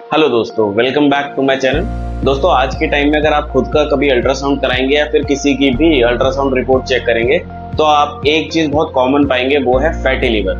Hello दोस्तों, welcome back to my channel. दोस्तों, आज के टाइम में अगर आप खुद का कभी अल्ट्रासाउंड कराएंगे या फिर किसी की भी अल्ट्रासाउंड रिपोर्ट चेक करेंगे तो आप एक चीज बहुत कॉमन पाएंगे, वो है फैटी लीवर।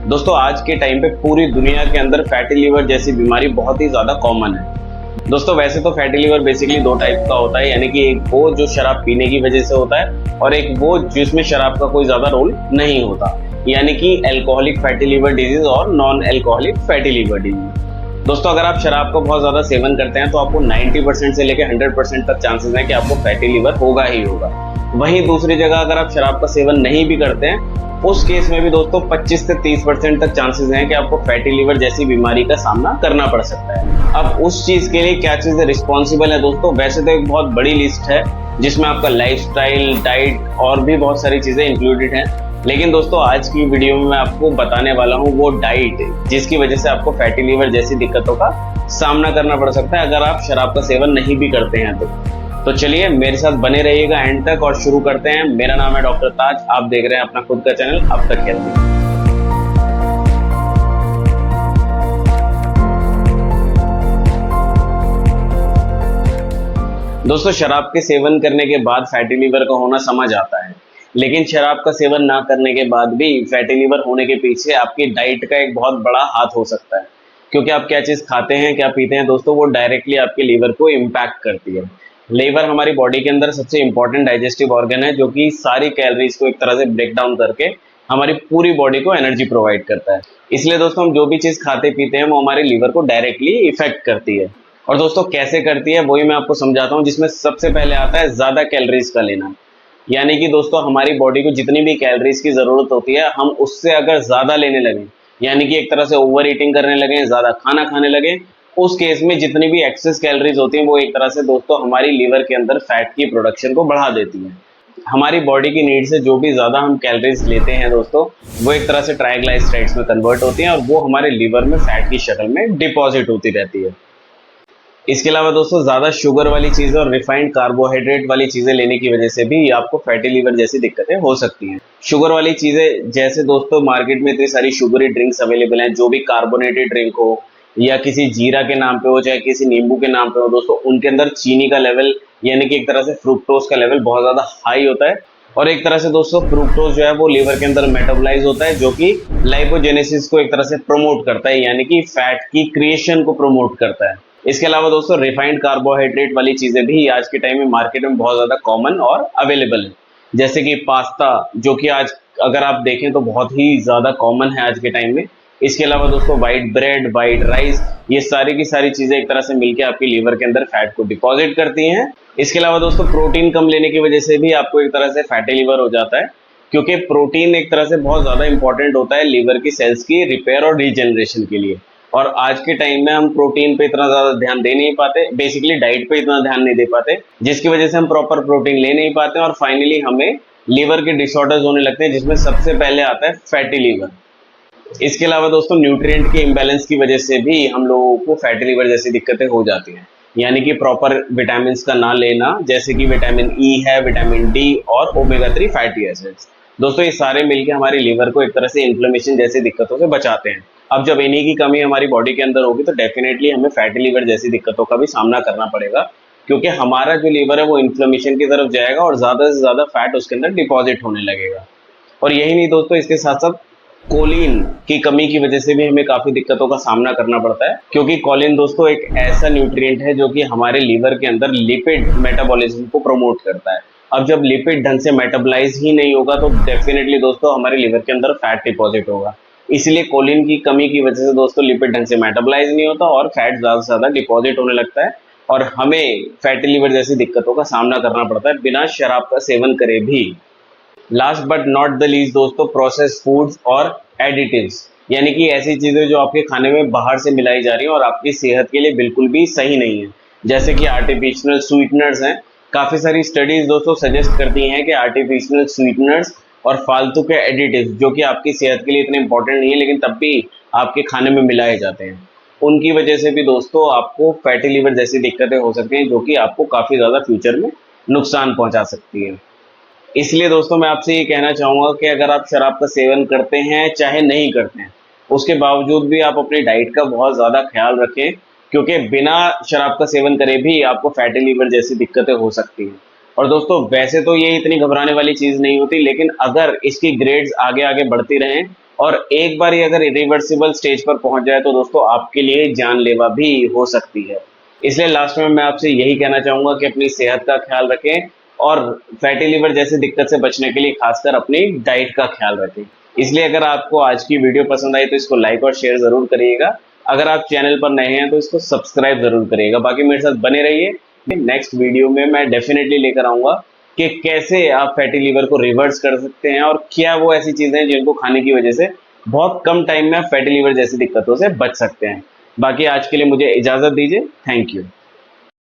दोस्तों, आज के टाइम पे पूरी दुनिया के अंदर फैटी लीवर जैसी बीमारी बहुत ही ज्यादा कॉमन है। दोस्तों, वैसे तो फैटी लीवर बेसिकली दो टाइप का होता है, यानी कि एक वो जो शराब पीने की वजह से होता है और एक वो जिसमें शराब का कोई ज्यादा रोल नहीं होता, यानी कि अल्कोहलिक फैटी लीवर डिजीज और non alcoholic fatty liver disease. दोस्तों, अगर आप शराब का बहुत ज्यादा सेवन करते हैं तो आपको 90% से लेकर 100% तक चांसेस हैं कि आपको फैटी लीवर होगा ही होगा। वहीं दूसरी जगह अगर आप शराब का सेवन नहीं भी करते हैं, उस केस में भी दोस्तों 25 से 30% तक चांसेस हैं कि आपको फैटी लीवर जैसी बीमारी का सामना करना पड़ सकता है। अब उस चीज के लिए क्या चीजें रिस्पॉन्सिबल है दोस्तों? वैसे तो एक बहुत बड़ी लिस्ट है जिसमें आपका लाइफस्टाइल, डाइट और भी बहुत सारी चीजें इंक्लूडेड हैं। लेकिन दोस्तों, आज की वीडियो में मैं आपको बताने वाला हूँ वो डाइट जिसकी वजह से आपको फैटी लीवर जैसी दिक्कतों का सामना करना पड़ सकता है अगर आप शराब का सेवन नहीं भी करते हैं तो चलिए मेरे साथ बने रहिएगा एंड तक और शुरू करते हैं। मेरा नाम है डॉक्टर ताज, आप देख रहे हैं अपना खुद का चैनल अब तक हेल्दी। दोस्तों, शराब के सेवन करने के बाद फैटी लीवर का होना समझ आता है, लेकिन शराब का सेवन ना करने के बाद भी फैटी लीवर होने के पीछे आपकी डाइट का एक बहुत बड़ा हाथ हो सकता है। क्योंकि आप क्या चीज खाते हैं, क्या पीते हैं दोस्तों, वो डायरेक्टली आपके लीवर को इम्पैक्ट करती है। लीवर हमारी बॉडी के अंदर सबसे इंपॉर्टेंट डाइजेस्टिव ऑर्गन है, जो कि सारी कैलोरीज को एक तरह से ब्रेक डाउन करके हमारी पूरी बॉडी को एनर्जी प्रोवाइड करता है। इसलिए दोस्तों, हम जो भी चीज खाते पीते हैं वो हमारे लीवर को डायरेक्टली इफेक्ट करती है। और दोस्तों, कैसे करती है वही मैं आपको समझाता हूँ, जिसमें सबसे पहले आता है ज्यादा कैलोरीज का लेना। यानी कि दोस्तों, हमारी बॉडी को जितनी भी कैलोरीज की जरूरत होती है, हम उससे अगर ज्यादा लेने लगे, यानी कि एक तरह से ओवर ईटिंग करने लगे, ज्यादा खाना खाने लगे, उस केस में जितनी भी एक्सेस कैलोरीज होती हैं वो एक तरह से दोस्तों हमारी लीवर के अंदर फैट की प्रोडक्शन को बढ़ा देती है। हमारी बॉडी की नीड से जो भी ज्यादा हम कैलोरीज लेते हैं दोस्तों, वो एक तरह से ट्राइग्लाइसराइड्स में कन्वर्ट होती हैं और वो हमारे लीवर में फैट की शक्ल में डिपॉजिट होती रहती है। इसके अलावा दोस्तों, ज्यादा शुगर वाली चीजें और रिफाइंड कार्बोहाइड्रेट वाली चीजें लेने की वजह से भी आपको फैटी लीवर जैसी दिक्कतें हो सकती हैं। शुगर वाली चीजें जैसे दोस्तों मार्केट में इतनी सारी शुगरी ड्रिंक्स अवेलेबल हैं, जो भी कार्बोनेटेड ड्रिंक हो या किसी जीरा के नाम पे हो चाहे किसी नींबू के नाम पे हो दोस्तों, उनके अंदर चीनी का लेवल यानी कि एक तरह से फ्रुक्टोज का लेवल बहुत ज्यादा हाई होता है। और एक तरह से दोस्तों फ्रुक्टोज जो है वो लीवर के अंदर मेटाबोलाइज होता है, जो कि लाइपोजेनेसिस को एक तरह से प्रमोट करता है, यानी कि फैट की क्रिएशन को प्रमोट करता है। इसके अलावा दोस्तों, रिफाइंड कार्बोहाइड्रेट वाली चीजें भी आज के टाइम में मार्केट में बहुत ज्यादा कॉमन और अवेलेबल है, जैसे कि पास्ता, जो कि आज अगर आप देखें तो बहुत ही ज्यादा कॉमन है आज के टाइम में। इसके अलावा दोस्तों, व्हाइट ब्रेड, व्हाइट राइस, ये सारी की सारी चीजें एक तरह से मिलकर आपकी लीवर के अंदर फैट को डिपॉजिट करती हैं। इसके अलावा दोस्तों, प्रोटीन कम लेने की वजह से भी आपको एक तरह से फैटी लीवर हो जाता है, क्योंकि प्रोटीन एक तरह से बहुत ज्यादा इंपॉर्टेंट होता है लीवर की सेल्स की रिपेयर और रीजनरेशन के लिए। और आज के टाइम में हम प्रोटीन पे इतना ज्यादा ध्यान दे नहीं पाते, बेसिकली डाइट पे इतना ध्यान नहीं दे पाते, जिसकी वजह से हम प्रॉपर प्रोटीन ले नहीं पाते और फाइनली हमें लीवर के डिसऑर्डर्स होने लगते हैं, जिसमें सबसे पहले आता है फैटी लीवर। इसके अलावा दोस्तों, न्यूट्रिएंट के इम्बैलेंस की वजह से भी हम लोगों को फैटी लीवर जैसी दिक्कतें हो जाती हैं, यानी कि प्रॉपर विटामिन का ना लेना, जैसे कि विटामिन ई है, विटामिन डी और ओमेगा 3 फैटी एसिड्स। दोस्तों, ये सारे मिलकर हमारे लीवर को एक तरह से इन्फ्लेमेशन जैसी दिक्कतों से बचाते हैं। अब जब इन्हीं की कमी हमारी बॉडी के अंदर होगी तो डेफिनेटली हमें फैटी लीवर जैसी दिक्कतों का भी सामना करना पड़ेगा, क्योंकि हमारा जो लीवर है वो इन्फ्लेमेशन की तरफ जाएगा और ज्यादा से ज्यादा फैट उसके अंदर डिपॉजिट होने लगेगा। और यही नहीं दोस्तों, इसके साथ साथ कोलिन की कमी की वजह से भी हमें काफी दिक्कतों का सामना करना पड़ता है, क्योंकि कोलिन दोस्तों एक ऐसा न्यूट्रिएंट है जो कि हमारे लीवर के अंदर लिपिड मेटाबॉलिज्म को प्रमोट करता है। अब जब लिपिड ढंग से मेटाबोलाइज ही नहीं होगा तो डेफिनेटली दोस्तों हमारे लीवर के अंदर फैट डिपॉजिट होगा। इसलिए कोलिन की कमी की वजह से दोस्तों लिपिड ढंग से मेटाबोलाइज नहीं होता और फैट ज्यादा से ज्यादा डिपॉजिट होने लगता है और हमें फैटी लीवर जैसी दिक्कतों का सामना करना पड़ता है बिना शराब का सेवन करे भी। Last but not the least दोस्तों, प्रोसेस्ड फूड्स और एडिटिव्स, यानी कि ऐसी चीजें जो आपके खाने में बाहर से मिलाई जा रही हैं और आपकी सेहत के लिए बिल्कुल भी सही नहीं है, जैसे कि आर्टिफिशियल स्वीटनर्स हैं। काफी सारी स्टडीज दोस्तों सजेस्ट करती हैं कि आर्टिफिशियल स्वीटनर्स और फालतू के एडिटिव्स, जो कि आपकी सेहत के लिए इतने इंपॉर्टेंट नहीं है लेकिन तब भी आपके खाने में मिलाए जाते हैं, उनकी वजह से भी दोस्तों आपको फैटी लीवर जैसी दिक्कतें हो सकती हैं, जो कि आपको काफी ज्यादा फ्यूचर में नुकसान पहुंचा सकती है। इसलिए दोस्तों, मैं आपसे ये कहना चाहूंगा कि अगर आप शराब का सेवन करते हैं चाहे नहीं करते हैं, उसके बावजूद भी आप अपनी डाइट का बहुत ज़्यादा ख्याल रखें क्योंकि बिना शराब का सेवन करे भी आपको फैटी लीवर जैसी दिक्कतें हो सकती हैं। और दोस्तों वैसे तो ये इतनी घबराने वाली चीज नहीं होती, लेकिन अगर इसकी ग्रेड्स आगे आगे बढ़ती रहें और एक बार ये अगर इरिवर्सिबल स्टेज पर पहुंच जाए तो दोस्तों आपके लिए जानलेवा भी हो सकती है। इसलिए लास्ट में मैं आपसे यही कहना चाहूंगा कि अपनी सेहत का ख्याल रखें और फैटी लिवर जैसी दिक्कत से बचने के लिए खासकर अपनी डाइट का ख्याल रखें। इसलिए अगर आपको आज की वीडियो पसंद आई तो इसको लाइक और शेयर जरूर करिएगा। अगर आप चैनल पर नए हैं तो इसको सब्सक्राइब जरूर करिएगा। बाकी मेरे साथ बने रहिए। नेक्स्ट वीडियो में मैं डेफिनेटली लेकर आऊंगा कि कैसे आप फैटी लिवर को रिवर्स कर सकते हैं और क्या वो ऐसी चीजें हैं जिनको खाने की वजह से बहुत कम टाइम में आप फैटी लिवर जैसी दिक्कतों से बच सकते हैं। बाकी आज के लिए मुझे इजाजत दीजिए। Thank you.